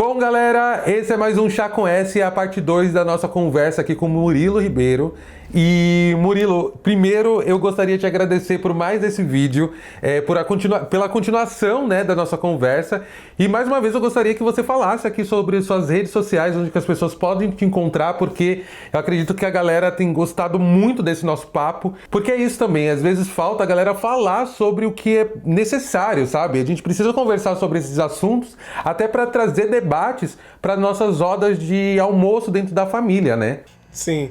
Bom, galera, esse é mais um Chá com S, a parte 2 da nossa conversa aqui com Murilo Ribeiro. E, Murilo, primeiro eu gostaria de te agradecer por mais esse vídeo, pela continuação, né, da nossa conversa. E, mais uma vez, eu gostaria que você falasse aqui sobre suas redes sociais, onde que as pessoas podem te encontrar, porque eu acredito que a galera tem gostado muito desse nosso papo. Porque é isso também, às vezes falta a galera falar sobre o que é necessário, sabe? A gente precisa conversar sobre esses assuntos, até para trazer debates para nossas rodas de almoço dentro da família, né? Sim.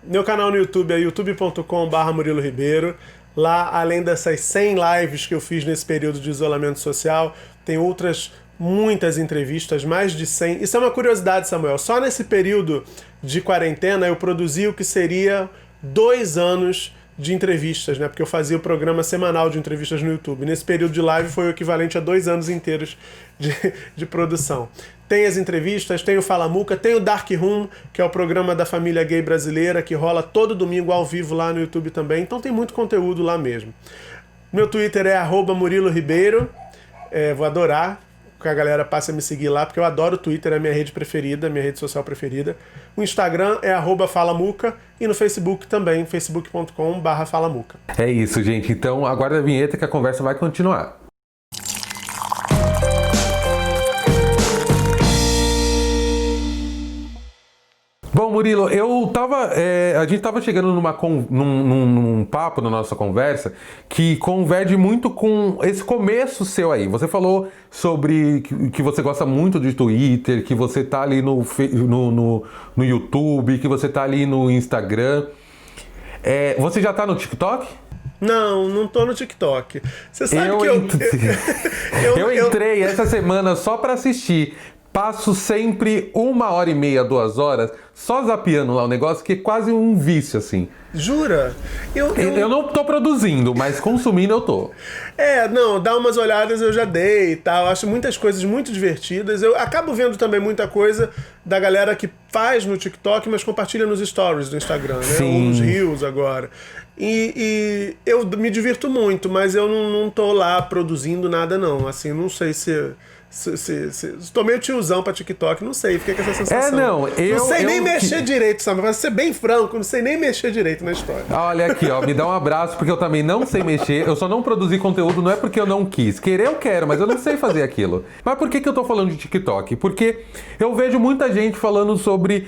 Meu canal no YouTube é youtube.com/Murilo Ribeiro. Lá, além dessas 100 lives que eu fiz nesse período de isolamento social, tem muitas entrevistas, mais de 100. Isso é uma curiosidade, Samuel. Só nesse período de quarentena eu produzi o que seria 2 anos de entrevistas, né? Porque eu fazia o programa semanal de entrevistas no YouTube. Nesse período de live foi o equivalente a 2 anos inteiros de produção. Tem as entrevistas, tem o Fala Muca, tem o Dark Room, que é o programa da família gay brasileira, que rola todo domingo ao vivo lá no YouTube também. Então tem muito conteúdo lá mesmo. Meu Twitter é @Murilo Ribeiro. Vou adorar que a galera passe a me seguir lá, porque eu adoro o Twitter, é a minha rede preferida, minha rede social preferida. O Instagram é @FalaMuca e no Facebook também, facebook.com/FalaMuca. É isso, gente. Então aguarda a vinheta que a conversa vai continuar. Bom, Murilo, a gente tava chegando num papo na nossa conversa que converge muito com esse começo seu aí. Você falou sobre que você gosta muito de Twitter, que você tá ali no YouTube, que você tá ali no Instagram. Você já tá no TikTok? Não tô no TikTok. Você sabe eu entrei essa semana só pra assistir. Passo sempre 1h30, 2 horas, só zapeando lá o negócio, que é quase um vício, assim. Jura? Eu não tô produzindo, mas consumindo eu tô. Dá umas olhadas eu já dei e tal. Acho muitas coisas muito divertidas. Eu acabo vendo também muita coisa da galera que faz no TikTok, mas compartilha nos stories do Instagram, né? Sim. Ou nos Reels agora. E eu me divirto muito, mas eu não tô lá produzindo nada, não. Assim, não sei se tô meio tiozão pra TikTok, não sei, fiquei com essa sensação. Não sei nem mexer direito, sabe? Vai ser bem franco, não sei nem mexer direito na história. Olha aqui, me dá um abraço, porque eu também não sei mexer. Eu só não produzi conteúdo, não é porque eu não quis. Querer eu quero, mas eu não sei fazer aquilo. Mas por que eu tô falando de TikTok? Porque eu vejo muita gente falando sobre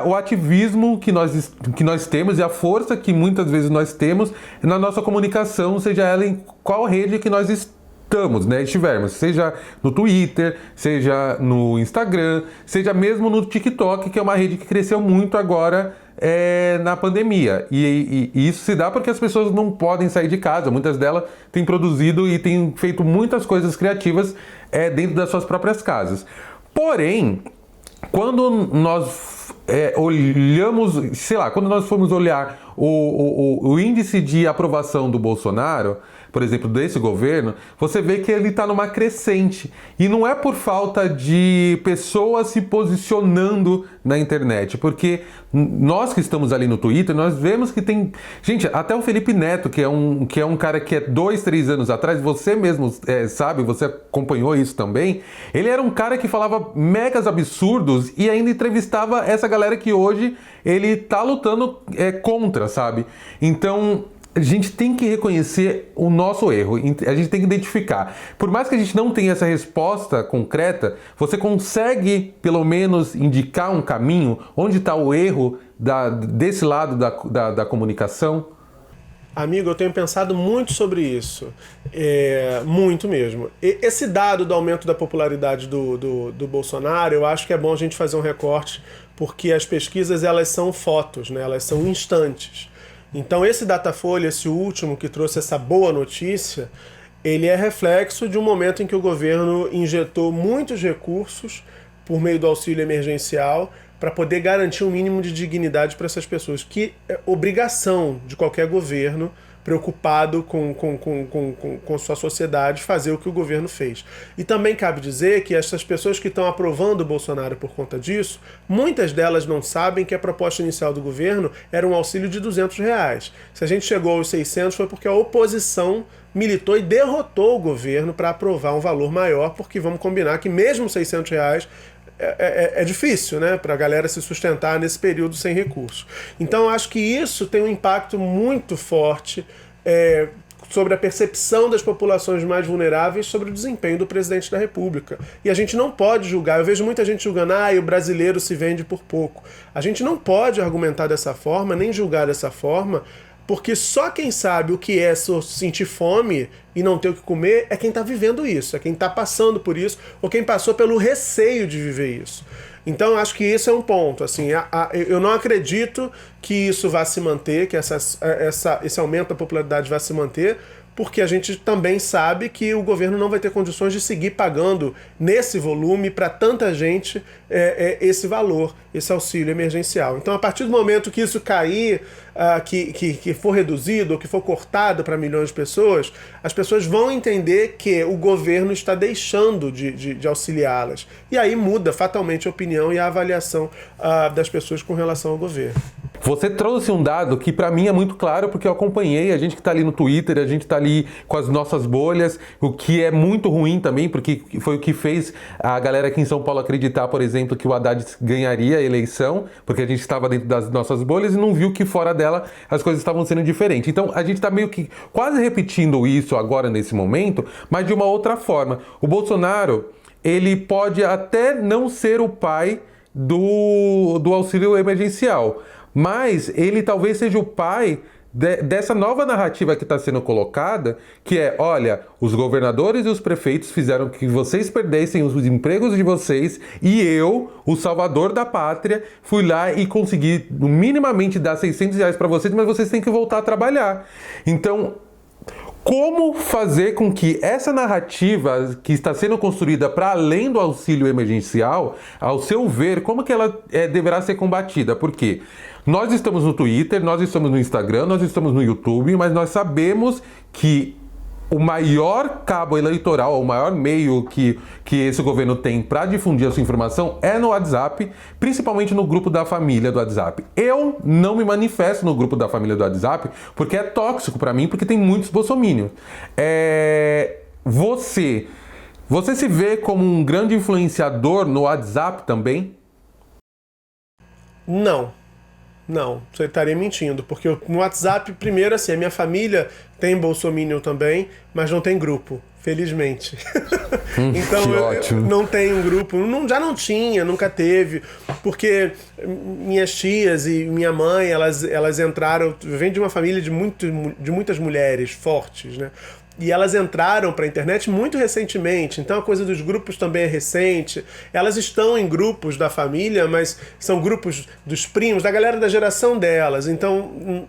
o ativismo que nós temos e a força que muitas vezes nós temos na nossa comunicação, seja ela em qual rede que nós estivermos, seja no Twitter, seja no Instagram, seja mesmo no TikTok, que é uma rede que cresceu muito agora na pandemia. E isso se dá porque as pessoas não podem sair de casa. Muitas delas têm produzido e têm feito muitas coisas criativas dentro das suas próprias casas. Porém, quando nós olhamos, quando nós formos olhar o índice de aprovação do Bolsonaro, por exemplo, desse governo, você vê que ele está numa crescente. E não é por falta de pessoas se posicionando na internet, porque nós que estamos ali no Twitter, nós vemos que tem... Gente, até o Felipe Neto, que é um cara que 2, 3 anos atrás, você mesmo sabe, você acompanhou isso também, ele era um cara que falava megas absurdos e ainda entrevistava essa galera que hoje ele tá lutando contra, sabe? Então... a gente tem que reconhecer o nosso erro, a gente tem que identificar. Por mais que a gente não tenha essa resposta concreta, você consegue, pelo menos, indicar um caminho onde está o erro desse lado da comunicação? Amigo, eu tenho pensado muito sobre isso. Muito mesmo. Esse dado do aumento da popularidade do Bolsonaro, eu acho que é bom a gente fazer um recorte, porque as pesquisas, elas são fotos, né? Elas são instantes. Então esse Datafolha, esse último que trouxe essa boa notícia, ele é reflexo de um momento em que o governo injetou muitos recursos por meio do auxílio emergencial para poder garantir um mínimo de dignidade para essas pessoas, que é obrigação de qualquer governo preocupado com sua sociedade, fazer o que o governo fez. E também cabe dizer que essas pessoas que estão aprovando o Bolsonaro por conta disso, muitas delas não sabem que a proposta inicial do governo era um auxílio de R$200. Se a gente chegou aos 600 foi porque a oposição militou e derrotou o governo para aprovar um valor maior, porque vamos combinar que mesmo R$600 é difícil, né, para a galera se sustentar nesse período sem recursos. Então eu acho que isso tem um impacto muito forte sobre a percepção das populações mais vulneráveis sobre o desempenho do presidente da República. E a gente não pode julgar, eu vejo muita gente julgando, o brasileiro se vende por pouco. A gente não pode argumentar dessa forma, nem julgar dessa forma, porque só quem sabe o que é sentir fome e não ter o que comer é quem está vivendo isso, é quem está passando por isso, ou quem passou pelo receio de viver isso. Então, acho que esse é um ponto. Assim, eu não acredito que isso vá se manter, que esse aumento da popularidade vá se manter, porque a gente também sabe que o governo não vai ter condições de seguir pagando nesse volume para tanta gente esse valor, esse auxílio emergencial. Então, a partir do momento que isso cair, que for reduzido ou que for cortado para milhões de pessoas, as pessoas vão entender que o governo está deixando de auxiliá-las. E aí muda fatalmente a opinião e a avaliação das pessoas com relação ao governo. Você trouxe um dado que para mim é muito claro, porque eu acompanhei, a gente que está ali no Twitter, a gente está ali com as nossas bolhas, o que é muito ruim também, porque foi o que fez a galera aqui em São Paulo acreditar, por exemplo, que o Haddad ganharia a eleição, porque a gente estava dentro das nossas bolhas e não viu que fora dela as coisas estavam sendo diferentes. Então a gente está meio que quase repetindo isso agora nesse momento, mas de uma outra forma. O Bolsonaro, ele pode até não ser o pai do auxílio emergencial, mas ele talvez seja o pai dessa nova narrativa que está sendo colocada, que é, olha, os governadores e os prefeitos fizeram que vocês perdessem os empregos de vocês e eu, o salvador da pátria, fui lá e consegui minimamente dar R$600 para vocês, mas vocês têm que voltar a trabalhar. Então, como fazer com que essa narrativa que está sendo construída para além do auxílio emergencial, ao seu ver, como que ela deverá ser combatida? Por quê? Nós estamos no Twitter, nós estamos no Instagram, nós estamos no YouTube, mas nós sabemos que o maior cabo eleitoral, o maior meio que esse governo tem para difundir a sua informação é no WhatsApp, principalmente no grupo da família do WhatsApp. Eu não me manifesto no grupo da família do WhatsApp porque é tóxico para mim, porque tem muitos bolsominions. Você se vê como um grande influenciador no WhatsApp também? Não, você estaria mentindo, porque no WhatsApp, primeiro assim, a minha família tem bolsominion também, mas não tem grupo, felizmente. Então eu não tenho um grupo, já não tinha, nunca teve, porque minhas tias e minha mãe, elas entraram, vêm de uma família de muitas mulheres fortes, né? E elas entraram para a internet muito recentemente, então a coisa dos grupos também é recente. Elas estão em grupos da família, mas são grupos dos primos, da galera da geração delas. Então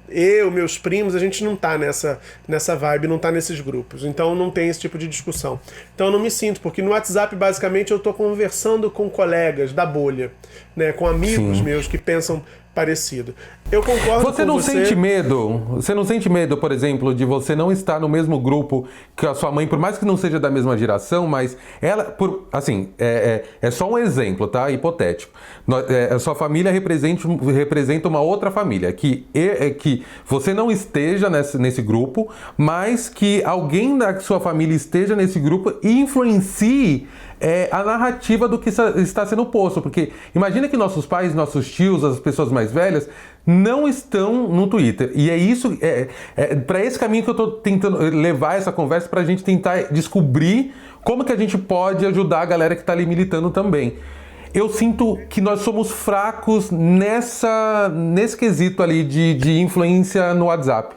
meus primos, a gente não tá nessa vibe, não tá nesses grupos. Então não tem esse tipo de discussão. Então eu não me sinto, porque no WhatsApp basicamente eu tô conversando com colegas da bolha, né, com amigos meus que pensam parecido. Eu concordo com você. Você não sente medo, por exemplo, de você não estar no mesmo grupo que a sua mãe, por mais que não seja da mesma geração, mas ela, é só um exemplo, tá? Hipotético. A sua família representa uma outra família, que você não esteja nesse grupo, mas que alguém da sua família esteja nesse grupo e influencie a narrativa do que está sendo posto. Porque imagina que nossos pais, nossos tios, as pessoas mais velhas não estão no Twitter. E é isso, para esse caminho que eu estou tentando levar essa conversa, para a gente tentar descobrir como que a gente pode ajudar a galera que está ali militando também. Eu sinto que nós somos fracos nesse quesito ali de influência no WhatsApp.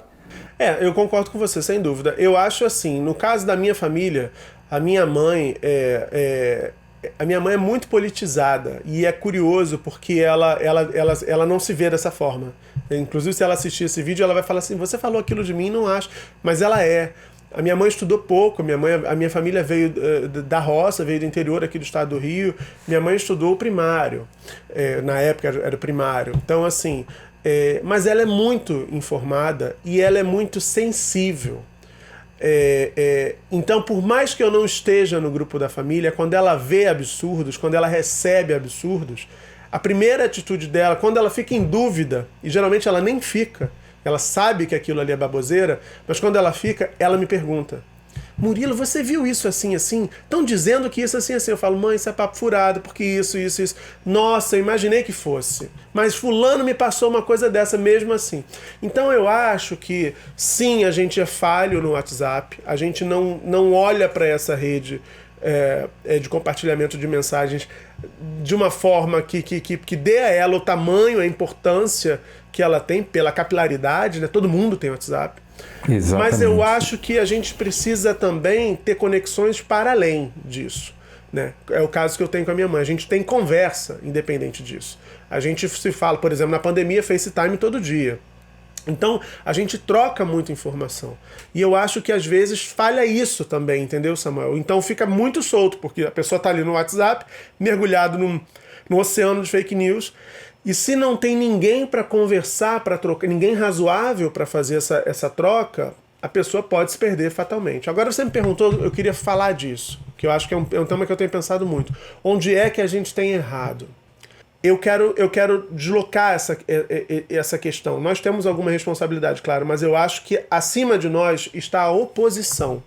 Eu concordo com você, sem dúvida. Eu acho assim, no caso da minha família, a minha mãe é muito politizada e é curioso porque ela não se vê dessa forma. Inclusive, se ela assistir esse vídeo, ela vai falar assim, você falou aquilo de mim, não acho. Mas ela é. A minha mãe estudou pouco, a minha família veio da roça, veio do interior aqui do estado do Rio. Minha mãe estudou o primário, na época era o primário. Então, assim, Mas ela é muito informada e ela é muito sensível. Então, por mais que eu não esteja no grupo da família, quando ela vê absurdos, quando ela recebe absurdos, a primeira atitude dela, quando ela fica em dúvida, e geralmente ela nem fica, ela sabe que aquilo ali é baboseira, mas quando ela fica, ela me pergunta: Murilo, você viu isso assim, assim? Estão dizendo que isso assim, assim. Eu falo: mãe, isso é papo furado, porque isso. Nossa, eu imaginei que fosse. Mas fulano me passou uma coisa dessa mesmo assim. Então eu acho que, sim, a gente é falho no WhatsApp. A gente não olha para essa rede de compartilhamento de mensagens de uma forma que dê a ela o tamanho, a importância que ela tem pela capilaridade, né? Todo mundo tem WhatsApp. Exatamente. Mas eu acho que a gente precisa também ter conexões para além disso, né? É o caso que eu tenho com a minha mãe. A gente tem conversa independente disso. A gente se fala, por exemplo, na pandemia, FaceTime todo dia. Então, a gente troca muita informação. E eu acho que às vezes falha isso também, entendeu, Samuel? Então fica muito solto, porque a pessoa está ali no WhatsApp, mergulhado num oceano de fake news. E se não tem ninguém para conversar, para trocar, ninguém razoável para fazer essa troca, a pessoa pode se perder fatalmente. Agora você me perguntou, eu queria falar disso, que eu acho que é um tema que eu tenho pensado muito. Onde é que a gente tem errado? Eu quero deslocar essa questão. Nós temos alguma responsabilidade, claro, mas eu acho que acima de nós está a oposição.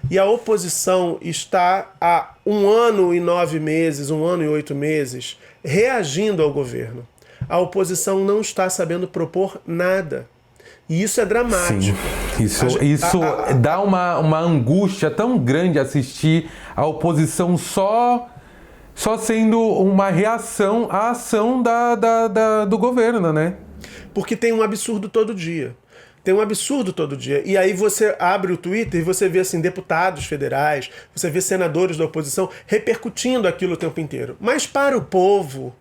E a oposição está há 1 ano e 9 meses, 1 ano e 8 meses, reagindo ao governo. A oposição não está sabendo propor nada. E isso é dramático. Sim. Isso dá uma angústia tão grande assistir a oposição só sendo uma reação à ação do governo, né? Porque tem um absurdo todo dia. Tem um absurdo todo dia. E aí você abre o Twitter e você vê assim, deputados federais, você vê senadores da oposição repercutindo aquilo o tempo inteiro. Mas para o povo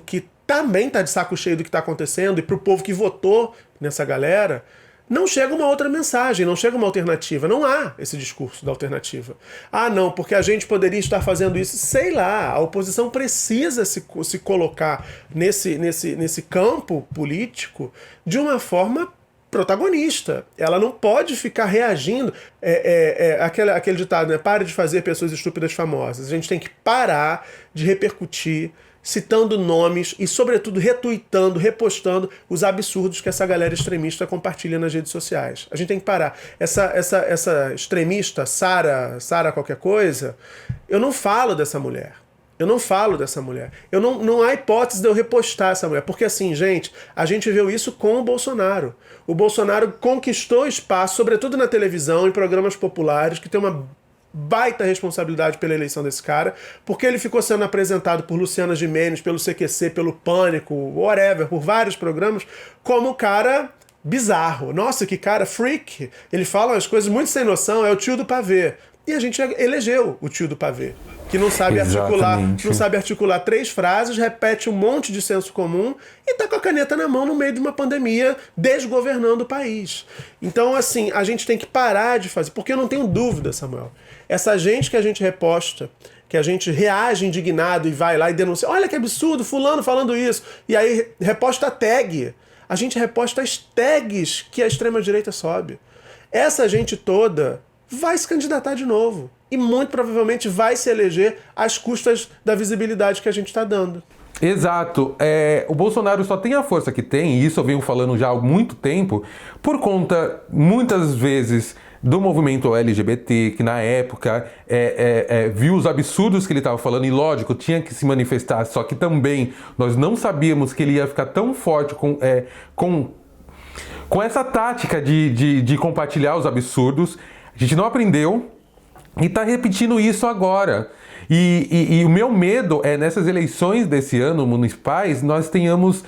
que também está de saco cheio do que está acontecendo, e para o povo que votou nessa galera, não chega uma outra mensagem, não chega uma alternativa. Não há esse discurso da alternativa. Ah, não, porque a gente poderia estar fazendo isso. Sei lá, a oposição precisa se colocar nesse campo político de uma forma protagonista. Ela não pode ficar reagindo. Aquele ditado, né? Pare de fazer pessoas estúpidas famosas. A gente tem que parar de repercutir, citando nomes e, sobretudo, retuitando, repostando os absurdos que essa galera extremista compartilha nas redes sociais. A gente tem que parar. Essa extremista, Sara qualquer coisa, eu não falo dessa mulher. Não há hipótese de eu repostar essa mulher. Porque assim, gente, a gente viu isso com o Bolsonaro. O Bolsonaro conquistou espaço, sobretudo na televisão, em programas populares, que tem uma baita responsabilidade pela eleição desse cara, porque ele ficou sendo apresentado por Luciana Gimenez, pelo CQC, pelo Pânico, whatever, por vários programas, como cara bizarro. Nossa, que cara freak. Ele fala umas coisas muito sem noção, é o tio do pavê. E a gente elegeu o tio do pavê, que não sabe articular 3 frases, repete um monte de senso comum e tá com a caneta na mão no meio de uma pandemia, desgovernando o país. Então, assim, a gente tem que parar de fazer, porque eu não tenho dúvida, Samuel. Essa gente que a gente reposta, que a gente reage indignado e vai lá e denuncia, olha que absurdo, fulano falando isso, e aí reposta a tag. A gente reposta as tags que a extrema-direita sobe. Essa gente toda vai se candidatar de novo. E muito provavelmente vai se eleger às custas da visibilidade que a gente está dando. Exato. O Bolsonaro só tem a força que tem, e isso eu venho falando já há muito tempo, por conta, muitas vezes, do movimento LGBT, que na época viu os absurdos que ele estava falando, e lógico, tinha que se manifestar, só que também nós não sabíamos que ele ia ficar tão forte com essa tática de compartilhar os absurdos. A gente não aprendeu e está repetindo isso agora. E o meu medo é, nessas eleições desse ano, municipais, nós tenhamos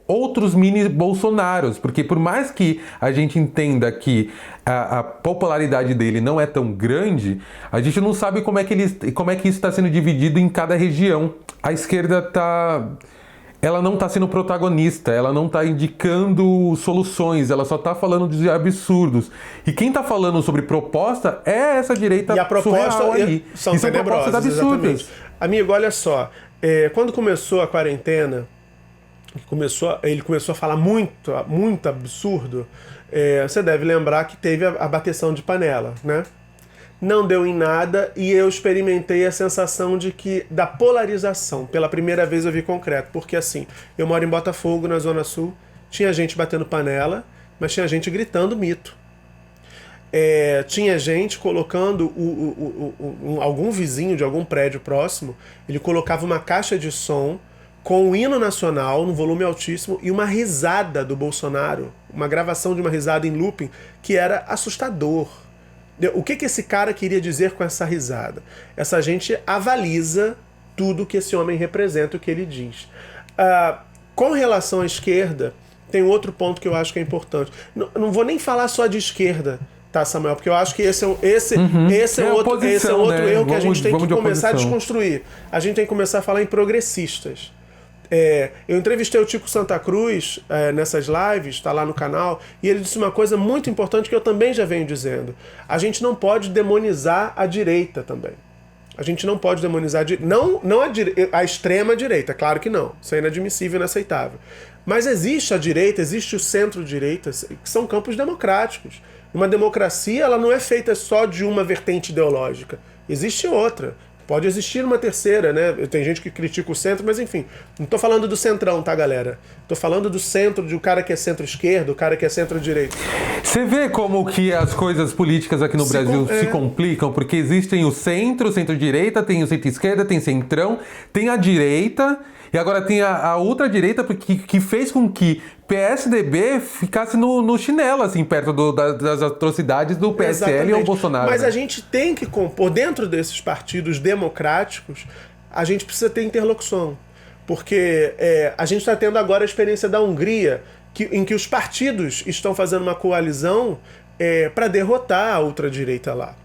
outros mini-Bolsonaros. Porque por mais que a gente entenda que a popularidade dele não é tão grande, a gente não sabe como é que isso está sendo dividido em cada região. A esquerda ela não está sendo protagonista, ela não está indicando soluções, ela só está falando de absurdos. E quem está falando sobre proposta é essa direita surreal aí. São tenebrosas, absurdas. Amigo, olha só, quando começou a quarentena, ele começou a falar muito absurdo, você deve lembrar que teve a bateção de panela, né? Não deu em nada e eu experimentei a sensação da polarização. Pela primeira vez eu vi concreto, porque assim, eu moro em Botafogo, na Zona Sul, tinha gente batendo panela, mas tinha gente gritando mito. Tinha gente colocando algum vizinho de algum prédio próximo, ele colocava uma caixa de som com o hino nacional no volume altíssimo e uma risada do Bolsonaro, uma gravação de uma risada em looping que era assustador. O que esse cara queria dizer com essa risada? Essa gente avaliza tudo que esse homem representa, o que ele diz. Com relação à esquerda, tem outro ponto que eu acho que é importante. Não vou nem falar só de esquerda, tá, Samuel? Porque eu acho que esse é outro erro que a gente tem que começar a desconstruir. A gente tem que começar a falar em progressistas. Eu entrevistei o Tico Santa Cruz nessas lives, está lá no canal, e ele disse uma coisa muito importante que eu também já venho dizendo. A gente não pode demonizar a direita também. A gente não pode demonizar a extrema direita, claro que não. Isso é inadmissível e inaceitável. Mas existe a direita, existe o centro-direita, que são campos democráticos. Uma democracia, ela não é feita só de uma vertente ideológica. Existe outra. Pode existir uma terceira, né? Tem gente que critica o centro, mas enfim. Não tô falando do centrão, tá, galera? Tô falando do centro, de um cara que é centro-esquerda, o cara que é centro-direita. Você vê como que as coisas políticas aqui no Brasil se complicam? Porque existem o centro-direita, tem o centro-esquerda, tem centrão, tem a direita... E agora tem a ultradireita que fez com que PSDB ficasse no chinelo, assim, perto das atrocidades do PSL ou Bolsonaro. Mas a gente tem que compor, dentro desses partidos democráticos, a gente precisa ter interlocução. Porque a gente está tendo agora a experiência da Hungria, em que os partidos estão fazendo uma coalizão para derrotar a ultradireita lá.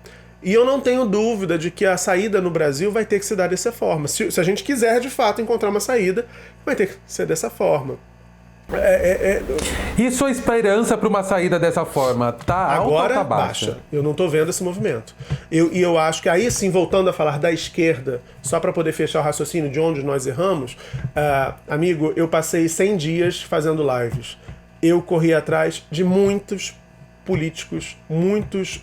E eu não tenho dúvida de que a saída no Brasil vai ter que se dar dessa forma. Se a gente quiser, de fato, encontrar uma saída, vai ter que ser dessa forma. E sua esperança para uma saída dessa forma tá alta ou tá baixa? Eu não estou vendo esse movimento. E eu acho que aí sim, voltando a falar da esquerda, só para poder fechar o raciocínio de onde nós erramos, amigo, eu passei 100 dias fazendo lives. Eu corri atrás de muitos políticos, muitos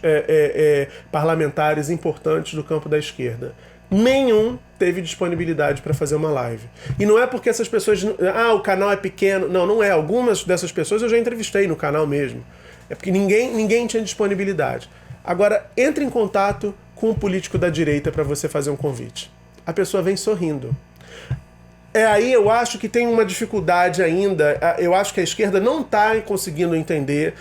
parlamentares importantes do campo da esquerda. Nenhum teve disponibilidade para fazer uma live. E não é porque essas pessoas... o canal é pequeno. Não é. Algumas dessas pessoas eu já entrevistei no canal mesmo. É porque ninguém tinha disponibilidade. Agora, entre em contato com um político da direita para você fazer um convite. A pessoa vem sorrindo. Aí eu acho que tem uma dificuldade ainda. Eu acho que a esquerda não está conseguindo entender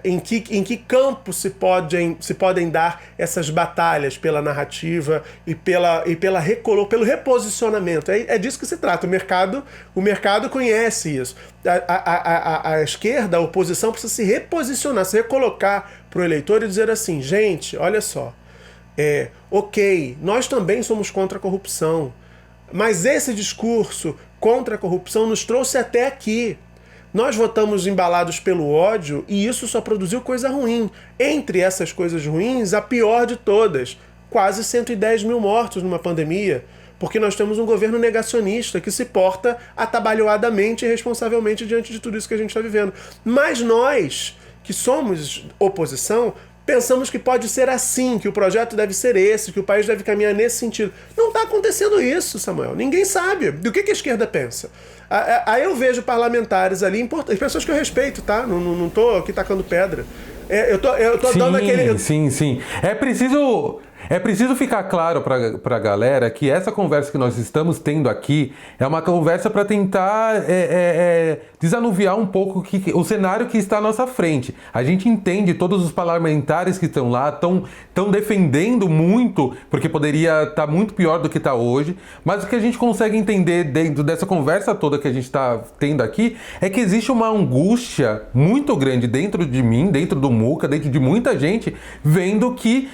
em que campo se podem dar essas batalhas pela narrativa e pelo reposicionamento. É disso que se trata. O mercado conhece isso. A esquerda, a oposição, precisa se reposicionar, se recolocar para o eleitor e dizer assim, gente, olha só, ok, nós também somos contra a corrupção, mas esse discurso contra a corrupção nos trouxe até aqui. Nós votamos embalados pelo ódio e isso só produziu coisa ruim. Entre essas coisas ruins, a pior de todas, quase 110 mil mortos numa pandemia, porque nós temos um governo negacionista que se porta atabalhoadamente e responsavelmente diante de tudo isso que a gente está vivendo. Mas nós, que somos oposição, pensamos que pode ser assim, que o projeto deve ser esse, que o país deve caminhar nesse sentido. Não está acontecendo isso, Samuel. Ninguém sabe. Do que a esquerda pensa? Aí eu vejo parlamentares ali, importantes, pessoas que eu respeito, tá? Não tô aqui tacando pedra. Eu tô dando aquele... Sim. É preciso ficar claro para a galera que essa conversa que nós estamos tendo aqui é uma conversa para tentar desanuviar um pouco o cenário que está à nossa frente. A gente entende, todos os parlamentares que estão lá estão defendendo muito, porque poderia estar muito pior do que está hoje, mas o que a gente consegue entender dentro dessa conversa toda que a gente está tendo aqui é que existe uma angústia muito grande dentro de mim, dentro do Muca, dentro de muita gente, vendo que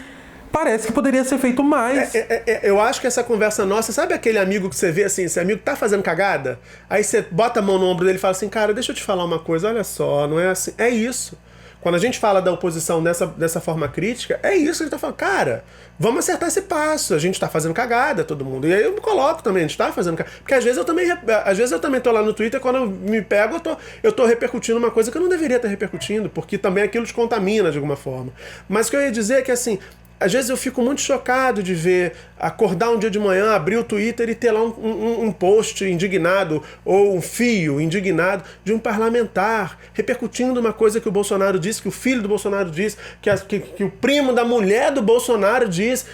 parece que poderia ser feito mais. Eu acho que essa conversa nossa... Sabe aquele amigo que você vê assim, esse amigo tá fazendo cagada? Aí você bota a mão no ombro dele e fala assim, cara, deixa eu te falar uma coisa, olha só, não é assim. É isso. Quando a gente fala da oposição dessa forma crítica, é isso que a gente tá falando. Cara, vamos acertar esse passo. A gente tá fazendo cagada, todo mundo. E aí eu me coloco também, a gente tá fazendo cagada. Porque às vezes eu também tô lá no Twitter, quando eu me pego, eu tô repercutindo uma coisa que eu não deveria estar repercutindo, porque também aquilo te contamina de alguma forma. Mas o que eu ia dizer é que, assim, às vezes eu fico muito chocado de ver, acordar um dia de manhã, abrir o Twitter e ter lá um post indignado ou um fio indignado de um parlamentar repercutindo uma coisa que o Bolsonaro disse, que o filho do Bolsonaro disse, que o primo da mulher do Bolsonaro disse.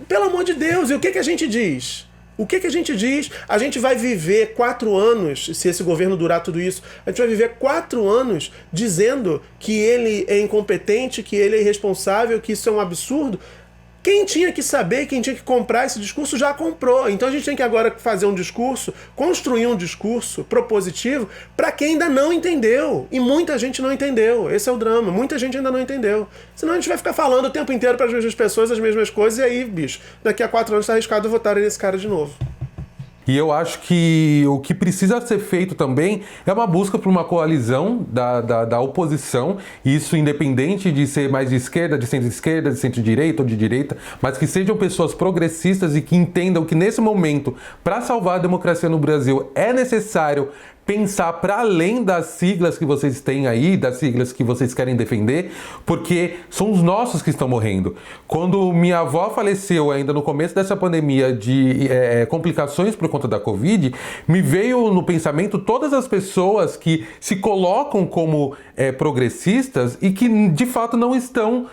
Pelo amor de Deus, e o que a gente diz? O que a gente diz? A gente vai viver 4 anos, se esse governo durar tudo isso, a gente vai viver 4 anos dizendo que ele é incompetente, que ele é irresponsável, que isso é um absurdo. Quem tinha que saber, quem tinha que comprar esse discurso já comprou. Então a gente tem que agora fazer um discurso, construir um discurso propositivo para quem ainda não entendeu. E muita gente não entendeu. Esse é o drama. Muita gente ainda não entendeu. Senão a gente vai ficar falando o tempo inteiro para as mesmas pessoas as mesmas coisas e aí, bicho, daqui a 4 anos está arriscado votarem nesse cara de novo. E eu acho que o que precisa ser feito também é uma busca por uma coalizão da oposição, isso independente de ser mais de esquerda, de centro-direita ou de direita, mas que sejam pessoas progressistas e que entendam que nesse momento, para salvar a democracia no Brasil, é necessário pensar para além das siglas que vocês têm aí, das siglas que vocês querem defender, porque são os nossos que estão morrendo. Quando minha avó faleceu ainda no começo dessa pandemia de complicações por conta da Covid, me veio no pensamento todas as pessoas que se colocam como progressistas e que de fato não estão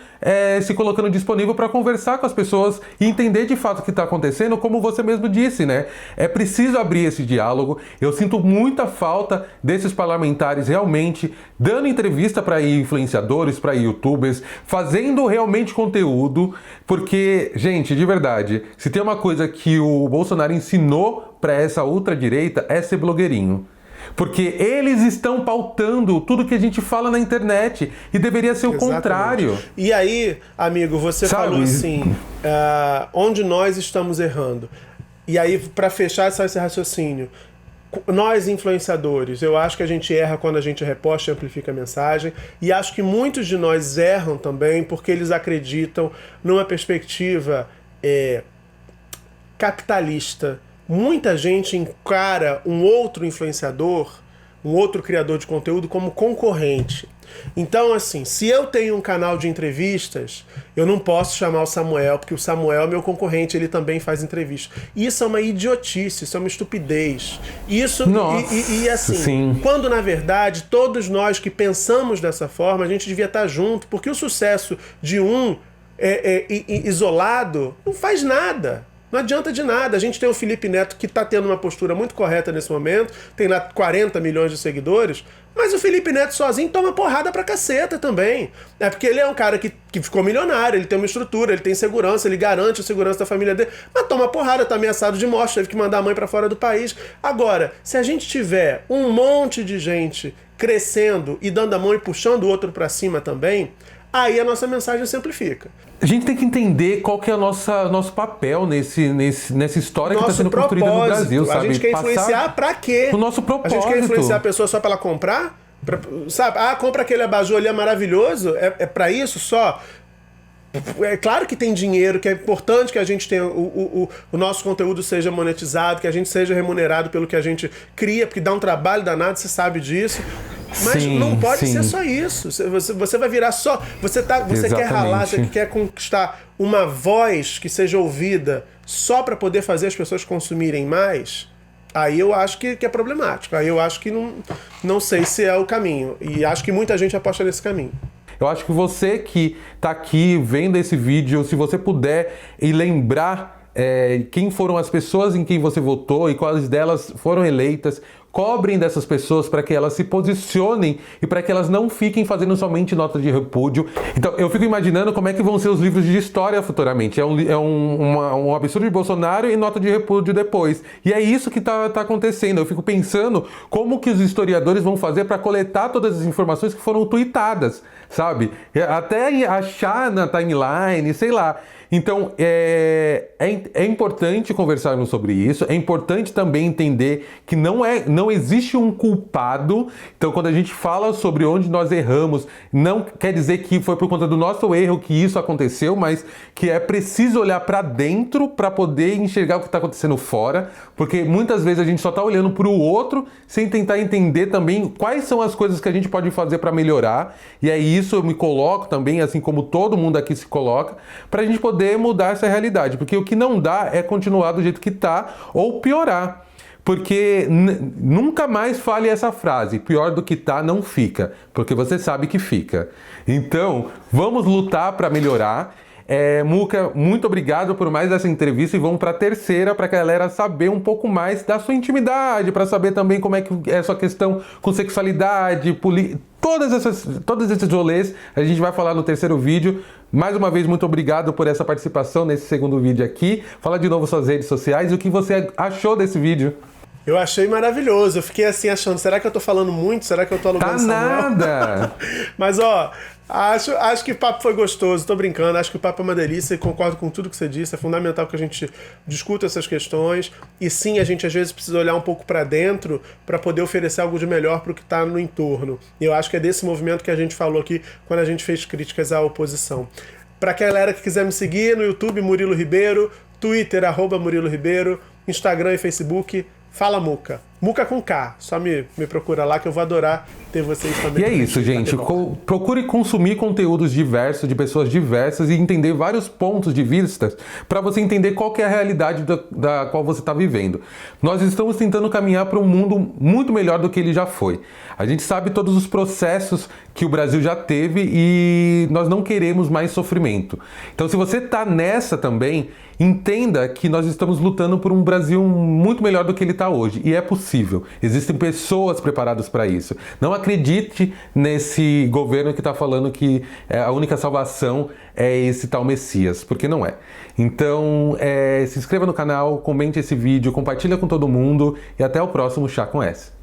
se colocando disponível para conversar com as pessoas e entender de fato o que está acontecendo, como você mesmo disse, né? É preciso abrir esse diálogo. Eu sinto muita falta desses parlamentares realmente dando entrevista para influenciadores, para youtubers, fazendo realmente conteúdo, porque, gente, de verdade, se tem uma coisa que o Bolsonaro ensinou para essa ultradireita é ser blogueirinho. Porque eles estão pautando tudo que a gente fala na internet e deveria ser o contrário. E aí, amigo, você falou assim, onde nós estamos errando. E aí, para fechar esse raciocínio, nós influenciadores, eu acho que a gente erra quando a gente reposta e amplifica a mensagem, e acho que muitos de nós erram também porque eles acreditam numa perspectiva capitalista. Muita gente encara um outro influenciador, um outro criador de conteúdo como concorrente. Então, assim, se eu tenho um canal de entrevistas, eu não posso chamar o Samuel, porque o Samuel é meu concorrente, ele também faz entrevistas. Isso é uma idiotice, isso é uma estupidez. Isso, nossa, e assim, sim. Quando na verdade todos nós que pensamos dessa forma, a gente devia estar junto, porque o sucesso de um isolado não faz nada. Não adianta de nada. A gente tem o Felipe Neto que está tendo uma postura muito correta nesse momento, tem lá 40 milhões de seguidores, mas o Felipe Neto sozinho toma porrada pra caceta também. É porque ele é um cara que ficou milionário, ele tem uma estrutura, ele tem segurança, ele garante a segurança da família dele, mas toma porrada, tá ameaçado de morte, teve que mandar a mãe pra fora do país. Agora, se a gente tiver um monte de gente crescendo e dando a mão e puxando o outro pra cima também, aí a nossa mensagem simplifica. A gente tem que entender qual que é o nosso papel nessa história que está sendo construída no Brasil, sabe? A gente quer influenciar pra quê? O nosso propósito. A gente quer influenciar a pessoa só pra ela comprar? Sabe? Compra aquele abajur ali, é maravilhoso? É pra isso só? É claro que tem dinheiro, que é importante que a gente tenha o nosso conteúdo seja monetizado, que a gente seja remunerado pelo que a gente cria, porque dá um trabalho danado, você sabe disso. Mas não pode ser só isso. Você vai virar só... Você quer ralar, você quer conquistar uma voz que seja ouvida só para poder fazer as pessoas consumirem mais. Aí eu acho que é problemático. Aí eu acho que não sei se é o caminho. E acho que muita gente aposta nesse caminho. Eu acho que você que está aqui vendo esse vídeo, se você puder e lembrar quem foram as pessoas em quem você votou e quais delas foram eleitas, cobrem dessas pessoas para que elas se posicionem e para que elas não fiquem fazendo somente nota de repúdio. Então, eu fico imaginando como é que vão ser os livros de história futuramente. É um absurdo de Bolsonaro e nota de repúdio depois. E é isso que tá acontecendo. Eu fico pensando como que os historiadores vão fazer para coletar todas as informações que foram tuitadas, sabe? Até achar na timeline, sei lá. Então, é importante conversarmos sobre isso, é importante também entender que não não existe um culpado. Então, quando a gente fala sobre onde nós erramos, não quer dizer que foi por conta do nosso erro que isso aconteceu, mas que é preciso olhar para dentro para poder enxergar o que está acontecendo fora, porque muitas vezes a gente só está olhando para o outro sem tentar entender também quais são as coisas que a gente pode fazer para melhorar. E é isso, eu me coloco também, assim como todo mundo aqui se coloca, para a gente poder mudar essa realidade, porque o que não dá é continuar do jeito que está ou piorar. Porque nunca mais fale essa frase, pior do que tá não fica, porque você sabe que fica. Então, vamos lutar para melhorar. Muca, muito obrigado por mais essa entrevista e vamos para a terceira para a galera saber um pouco mais da sua intimidade, para saber também como é que é a sua questão com sexualidade, todos esses rolês a gente vai falar no terceiro vídeo. Mais uma vez, muito obrigado por essa participação nesse segundo vídeo aqui. Fala de novo suas redes sociais e o que você achou desse vídeo. Eu achei maravilhoso, eu fiquei assim achando, será que eu tô falando muito? Será que eu tô alugando Tá Samuel? Nada! Mas ó, acho que o papo foi gostoso, tô brincando, acho que o papo é uma delícia e concordo com tudo que você disse, é fundamental que a gente discuta essas questões e sim, a gente às vezes precisa olhar um pouco para dentro para poder oferecer algo de melhor pro que tá no entorno. E eu acho que é desse movimento que a gente falou aqui quando a gente fez críticas à oposição. Pra galera que quiser me seguir no YouTube, Murilo Ribeiro, Twitter, @Murilo Ribeiro, Instagram e Facebook, Fala Muca. Muca com K. Só me procura lá que eu vou adorar ter vocês também. E é isso, gente. Procure consumir conteúdos diversos, de pessoas diversas e entender vários pontos de vista para você entender qual que é a realidade da qual você está vivendo. Nós estamos tentando caminhar para um mundo muito melhor do que ele já foi. A gente sabe todos os processos que o Brasil já teve e nós não queremos mais sofrimento. Então, se você está nessa também, entenda que nós estamos lutando por um Brasil muito melhor do que ele está hoje. E é possível. Existem pessoas preparadas para isso. Não acredite nesse governo que está falando que a única salvação é esse tal Messias, porque não é. Então, se inscreva no canal, comente esse vídeo, compartilha com todo mundo e até o próximo Chá com S.